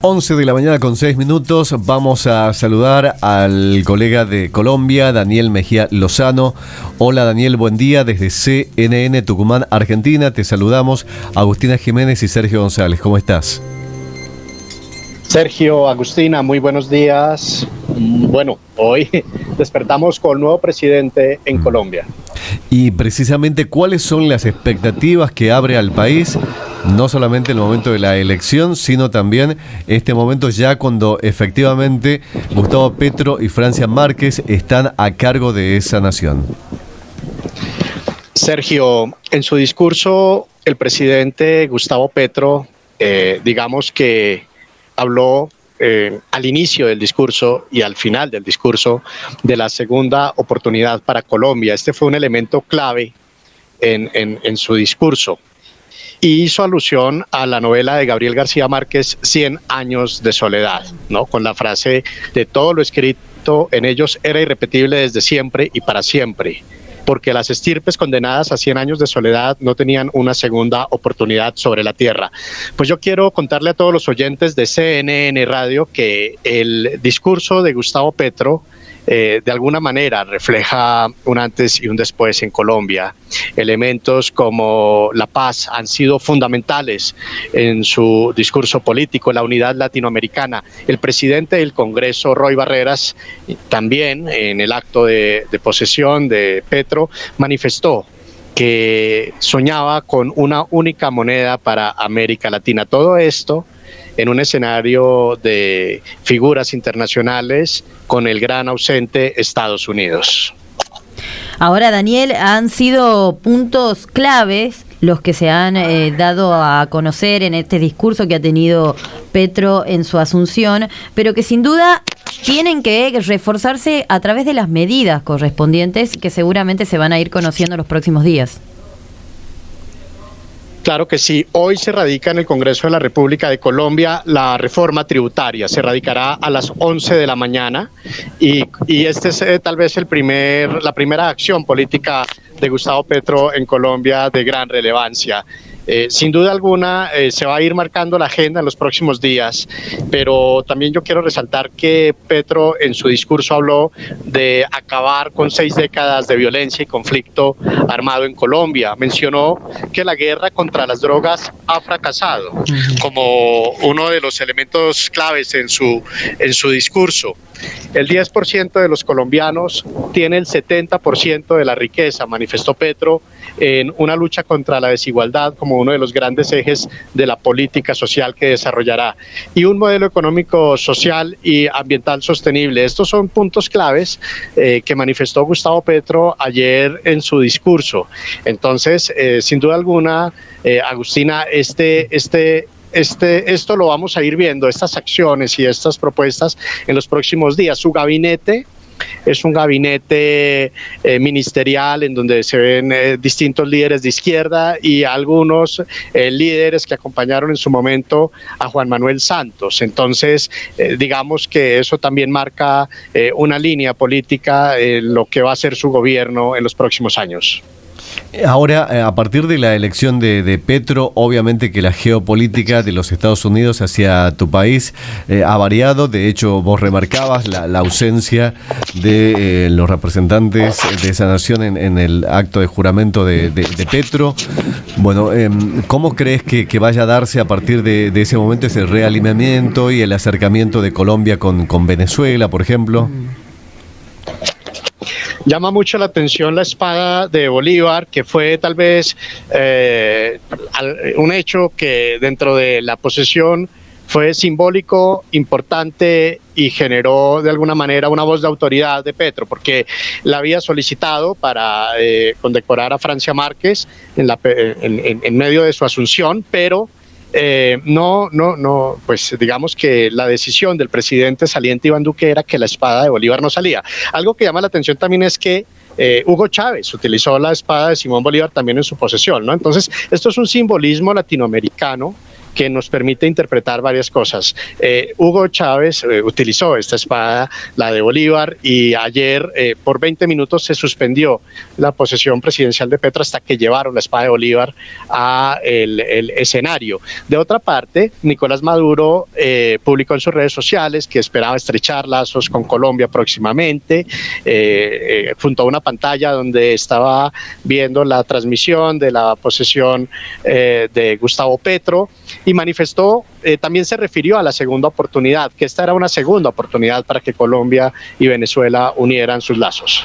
11 de la mañana con 6 minutos, vamos a saludar al colega de Colombia, Daniel Mejía Lozano. Hola Daniel, buen día desde CNN Tucumán, Argentina. Te saludamos Agustina Jiménez y Sergio González. ¿Cómo estás? Sergio, Agustina, muy buenos días. Bueno, hoy despertamos con nuevo presidente en Colombia. Y precisamente, ¿cuáles son las expectativas que abre al país? No solamente el momento de la elección, sino también este momento ya cuando efectivamente Gustavo Petro y Francia Márquez están a cargo de esa nación. Sergio, en su discurso, el presidente Gustavo Petro, digamos que habló al inicio del discurso y al final del discurso de la segunda oportunidad para Colombia. Este fue un elemento clave en su discurso. Y hizo alusión a la novela de Gabriel García Márquez, 100 años de soledad, ¿no? Con la frase de todo lo escrito en ellos era irrepetible desde siempre y para siempre, porque las estirpes condenadas a 100 años de soledad no tenían una segunda oportunidad sobre la tierra. Pues yo quiero contarle a todos los oyentes de CNN Radio que el discurso de Gustavo Petro de alguna manera refleja un antes y un después en Colombia. Elementos como la paz han sido fundamentales en su discurso político, la unidad latinoamericana. El presidente del Congreso, Roy Barreras, también en el acto de posesión de Petro, manifestó que soñaba con una única moneda para América Latina. Todo esto en un escenario de figuras internacionales con el gran ausente Estados Unidos. Ahora, Daniel, han sido puntos claves los que se han dado a conocer en este discurso que ha tenido Petro en su asunción, pero que sin duda tienen que reforzarse a través de las medidas correspondientes que seguramente se van a ir conociendo en los próximos días. Claro que sí. Hoy se radica en el Congreso de la República de Colombia la reforma tributaria. Se radicará a las 11 de la mañana y este es tal vez la primera acción política de Gustavo Petro en Colombia de gran relevancia. Sin duda alguna se va a ir marcando la agenda en los próximos días, pero también yo quiero resaltar que Petro en su discurso habló de acabar con 6 décadas de violencia y conflicto armado en Colombia. Mencionó que la guerra contra las drogas ha fracasado como uno de los elementos claves en su discurso. El 10% de los colombianos tiene el 70% de la riqueza, manifestó Petro, en una lucha contra la desigualdad como uno de los grandes ejes de la política social que desarrollará, y un modelo económico, social y ambiental sostenible. Estos son puntos claves que manifestó Gustavo Petro ayer en su discurso. Entonces, sin duda alguna, Agustina, esto lo vamos a ir viendo, estas acciones y estas propuestas en los próximos días. Su gabinete es un gabinete ministerial en donde se ven distintos líderes de izquierda y algunos líderes que acompañaron en su momento a Juan Manuel Santos. Entonces, digamos que eso también marca una línea política en lo que va a ser su gobierno en los próximos años. Ahora, a partir de la elección de Petro, obviamente que la geopolítica de los Estados Unidos hacia tu país ha variado. De hecho, vos remarcabas la ausencia de los representantes de esa nación en el acto de juramento de Petro. Bueno, ¿cómo crees que vaya a darse a partir de ese momento ese realineamiento y el acercamiento de Colombia con Venezuela, por ejemplo? Llama mucho la atención la espada de Bolívar, que fue tal vez un hecho que dentro de la posesión fue simbólico, importante y generó de alguna manera una voz de autoridad de Petro, porque la había solicitado para condecorar a Francia Márquez en medio de su asunción, pero pues digamos que la decisión del presidente saliente Iván Duque era que la espada de Bolívar no salía. Algo que llama la atención también es que Hugo Chávez utilizó la espada de Simón Bolívar también en su posesión, ¿no? Entonces, esto es un simbolismo latinoamericano que nos permite interpretar varias cosas. Hugo Chávez utilizó esta espada, la de Bolívar, y ayer por 20 minutos se suspendió la posesión presidencial de Petro hasta que llevaron la espada de Bolívar a el escenario. De otra parte, Nicolás Maduro publicó en sus redes sociales que esperaba estrechar lazos con Colombia próximamente, junto a una pantalla donde estaba viendo la transmisión de la posesión de Gustavo Petro, y manifestó, también se refirió a la segunda oportunidad, que esta era una segunda oportunidad para que Colombia y Venezuela unieran sus lazos.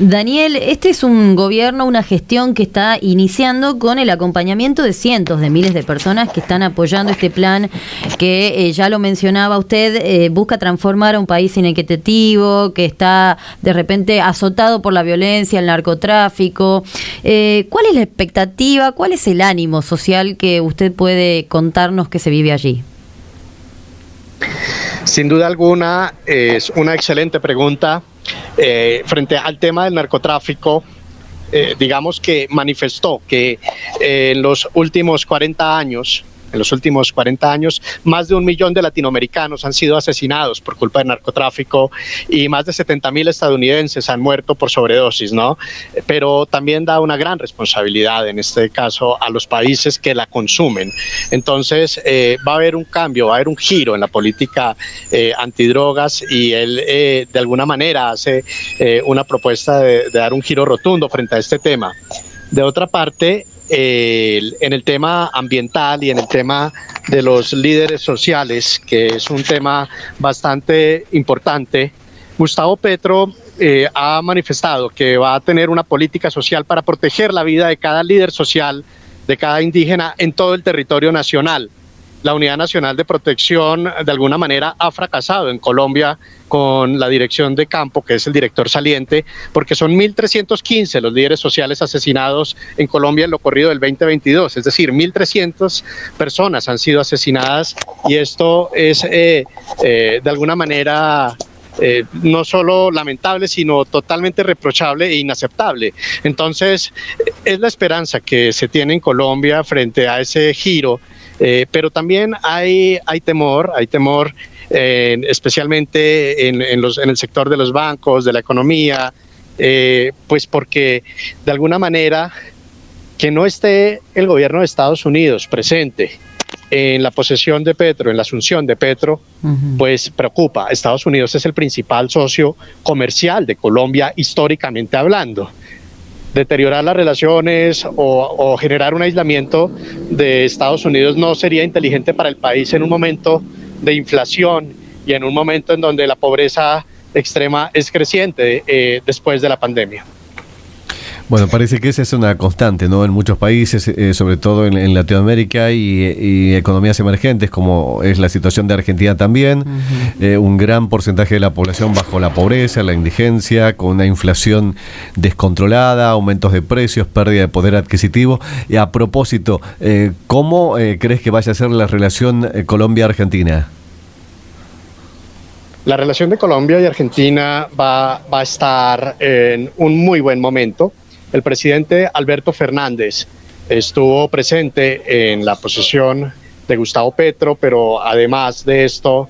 Daniel, este es un gobierno, una gestión que está iniciando con el acompañamiento de cientos de miles de personas que están apoyando este plan que, ya lo mencionaba usted, busca transformar a un país inequitativo, que está de repente azotado por la violencia, el narcotráfico. ¿Cuál es la expectativa, cuál es el ánimo social que usted puede contarnos que se vive allí? Sin duda alguna, es una excelente pregunta. Frente al tema del narcotráfico, digamos que manifestó que en los últimos 40 años, más de 1 millón de latinoamericanos han sido asesinados por culpa del narcotráfico y más de 70.000 estadounidenses han muerto por sobredosis, ¿no? Pero también da una gran responsabilidad, en este caso, a los países que la consumen. Entonces, va a haber un cambio, va a haber un giro en la política antidrogas, y él de alguna manera hace una propuesta de dar un giro rotundo frente a este tema. De otra parte, en el tema ambiental y en el tema de los líderes sociales, que es un tema bastante importante, Gustavo Petro ha manifestado que va a tener una política social para proteger la vida de cada líder social, de cada indígena en todo el territorio nacional. La Unidad Nacional de Protección de alguna manera ha fracasado en Colombia con la dirección de campo, que es el director saliente, porque son 1.315 los líderes sociales asesinados en Colombia en lo corrido del 2022, es decir, 1.300 personas han sido asesinadas, y esto es de alguna manera no solo lamentable, sino totalmente reprochable e inaceptable. Entonces, es la esperanza que se tiene en Colombia frente a ese giro. Pero también hay temor, especialmente en el sector de los bancos, de la economía, pues porque de alguna manera que no esté el gobierno de Estados Unidos presente en la posesión de Petro, en la asunción de Petro, pues preocupa. Estados Unidos es el principal socio comercial de Colombia históricamente hablando. Deteriorar las relaciones o generar un aislamiento de Estados Unidos no sería inteligente para el país en un momento de inflación y en un momento en donde la pobreza extrema es creciente después de la pandemia. Bueno, parece que esa es una constante, ¿no? En muchos países, sobre todo en Latinoamérica y economías emergentes, como es la situación de Argentina también. Un gran porcentaje de la población bajo la pobreza, la indigencia, con una inflación descontrolada, aumentos de precios, pérdida de poder adquisitivo. Y a propósito, ¿cómo crees que vaya a ser la relación Colombia-Argentina? La relación de Colombia y Argentina va a estar en un muy buen momento. El presidente Alberto Fernández estuvo presente en la posesión de Gustavo Petro, pero además de esto,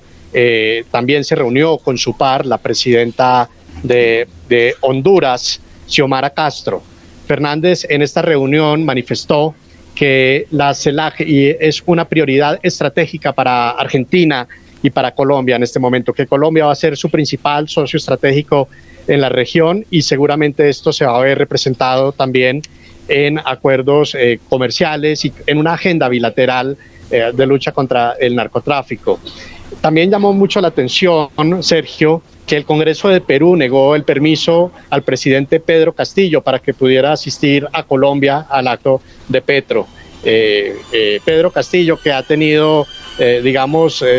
también se reunió con su par, la presidenta de Honduras, Xiomara Castro. Fernández en esta reunión manifestó que la CELAC es una prioridad estratégica para Argentina y para Colombia en este momento, que Colombia va a ser su principal socio estratégico en la región, y seguramente esto se va a ver representado también en acuerdos comerciales y en una agenda bilateral de lucha contra el narcotráfico. También llamó mucho la atención, Sergio, que el Congreso de Perú negó el permiso al presidente Pedro Castillo para que pudiera asistir a Colombia al acto de Petro. Pedro Castillo, que ha tenido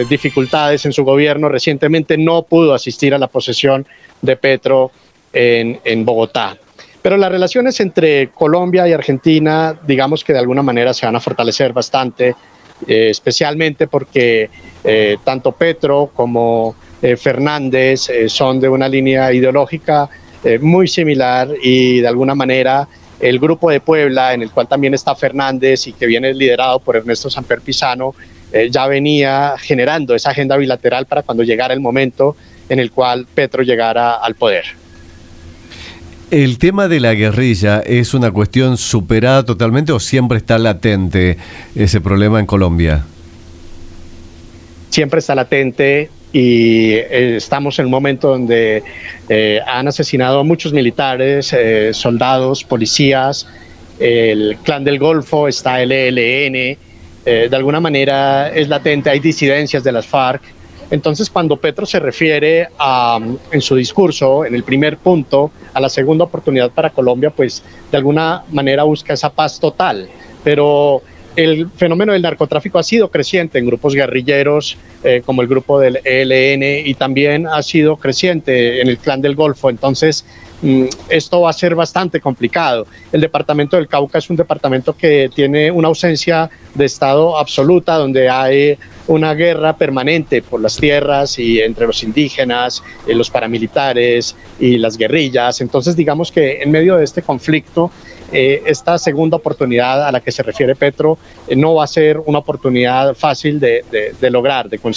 dificultades en su gobierno recientemente, no pudo asistir a la posesión de Petro en Bogotá. Pero las relaciones entre Colombia y Argentina, digamos que de alguna manera se van a fortalecer bastante, especialmente porque tanto Petro como Fernández son de una línea ideológica muy similar, y de alguna manera el Grupo de Puebla, en el cual también está Fernández y que viene liderado por Ernesto Samper Pizano, ya venía generando esa agenda bilateral para cuando llegara el momento en el cual Petro llegara al poder. ¿El tema de la guerrilla es una cuestión superada totalmente o siempre está latente ese problema en Colombia? Siempre está latente y estamos en un momento donde han asesinado a muchos militares, soldados, policías, el Clan del Golfo, está el ELN, de alguna manera es latente, hay disidencias de las FARC. Entonces, cuando Petro se refiere en su discurso, en el primer punto, a la segunda oportunidad para Colombia, pues de alguna manera busca esa paz total. Pero el fenómeno del narcotráfico ha sido creciente en grupos guerrilleros como el grupo del ELN y también ha sido creciente en el Clan del Golfo. Entonces, esto va a ser bastante complicado. El departamento del Cauca es un departamento que tiene una ausencia de Estado absoluta, donde hay una guerra permanente por las tierras y entre los indígenas, los paramilitares y las guerrillas. Entonces, digamos que en medio de este conflicto, esta segunda oportunidad a la que se refiere Petro no va a ser una oportunidad fácil de lograr, de conseguir.